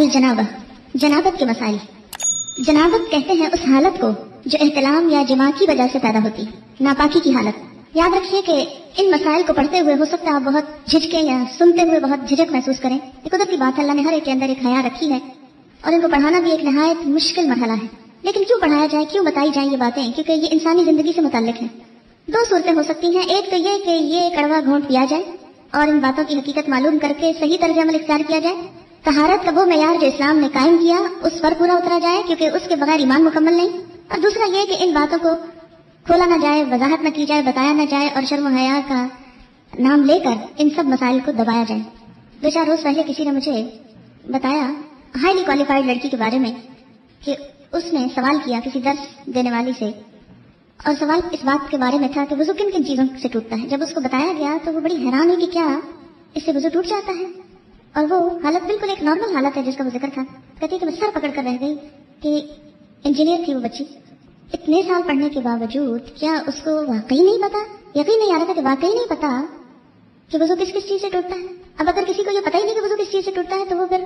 الجنابہ، جنابت کے مسائل۔ جنابت کہتے ہیں اس حالت کو جو احتلام یا جماع کی وجہ سے پیدا ہوتی ہے، ناپاکی کی حالت۔ یاد رکھیے کہ ان مسائل کو پڑھتے ہوئے ہو سکتا ہے آپ بہت جھجکیں یا سنتے ہوئے بہت جھجک محسوس کریں۔ یہ قدرت کی بات ہے، اللہ نے ہر ایک کے اندر ایک حیا رکھی ہے اور ان کو پڑھانا بھی ایک نہایت مشکل مرحلہ ہے۔ لیکن کیوں پڑھایا جائے، کیوں بتائی جائیں یہ باتیں؟ کیونکہ یہ انسانی زندگی سے متعلق ہے۔ دو صورتیں ہو سکتی ہیں، ایک تو یہ کہ یہ کڑوا گھونٹ پیا جائے اور ان باتوں کی حقیقت معلوم کر کے صحیح طرز عمل اختیار کیا جائے، طہارت کا وہ معیار جو اسلام نے قائم کیا اس پر پورا اترا جائے کیونکہ اس کے بغیر ایمان مکمل نہیں۔ اور دوسرا یہ کہ ان باتوں کو کھولا نہ جائے، وضاحت نہ کی جائے، بتایا نہ جائے اور شرم و حیا کا نام لے کر ان سب مسائل کو دبایا جائے۔ دو چار روز پہلے کسی نے مجھے بتایا ہائیلی کوالیفائڈ لڑکی کے بارے میں کہ اس نے سوال کیا کسی درس دینے والی سے، اور سوال اس بات کے بارے میں تھا کہ وضو کن کن چیزوں سے ٹوٹتا ہے۔ جب اس کو بتایا گیا تو وہ بڑی حیران ہوئی کہ کیا اس سے وضو ٹوٹ جاتا ہے، اور وہ حالت بالکل ایک نارمل حالت ہے جس کا وہ ذکر تھا۔ کہتی کہ میں سر پکڑ کر رہ گئی کہ انجینئر تھی وہ بچی، اتنے سال پڑھنے کے باوجود کیا اس کو واقعی نہیں پتا، یقین نہیں آ رہا تھا کہ واقعی نہیں پتا کہ وضو کس کس چیز سے ٹوٹتا ہے۔ اب اگر کسی کو یہ پتہ ہی نہیں کہ وضو کس چیز سے ٹوٹتا ہے تو وہ پھر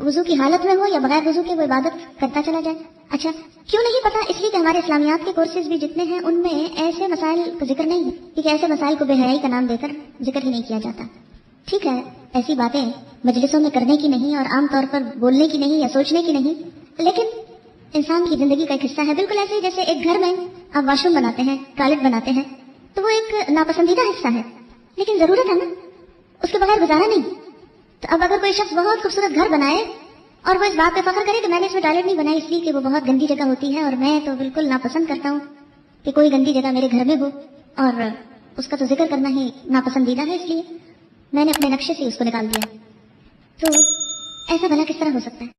وضو کی حالت میں ہو یا بغیر وضو کے وہ عبادت کرتا چلا جائے۔ اچھا کیوں نہیں پتا؟ اس لیے کہ ہمارے اسلامیات کے کورسز بھی جتنے ہیں ان میں ایسے مسائل کا ذکر نہیں ہے، کیونکہ ایسے مسائل کو بے حیائی کا نام دے کر ذکر ہی نہیں کیا جاتا۔ ٹھیک ہے، ایسی باتیں مجلسوں میں کرنے کی نہیں اور عام طور پر بولنے کی نہیں یا سوچنے کی نہیں، لیکن انسان کی زندگی کا ایک حصہ ہے۔ بالکل ایسے جیسے ایک گھر میں آپ واش روم بناتے ہیں، ٹوائلٹ بناتے ہیں، تو وہ ایک ناپسندیدہ حصہ ہے لیکن ضرورت ہے نا، اس کے بغیر گزارا نہیں۔ تو اب اگر کوئی شخص بہت خوبصورت گھر بنائے اور وہ اس بات پہ فخر کرے کہ میں نے اس میں ٹوائلٹ نہیں بنائی اس لیے کہ وہ بہت گندی جگہ ہوتی ہے اور میں تو بالکل ناپسند کرتا ہوں کہ کوئی گندی جگہ میرے گھر میں ہو، اور اس کا تو ذکر کرنا ہی ناپسندیدہ ہے، اس لیے میں نے اپنے نقشے سے اس کو نکال دیا، تو ایسا بھلا کس طرح ہو سکتا ہے؟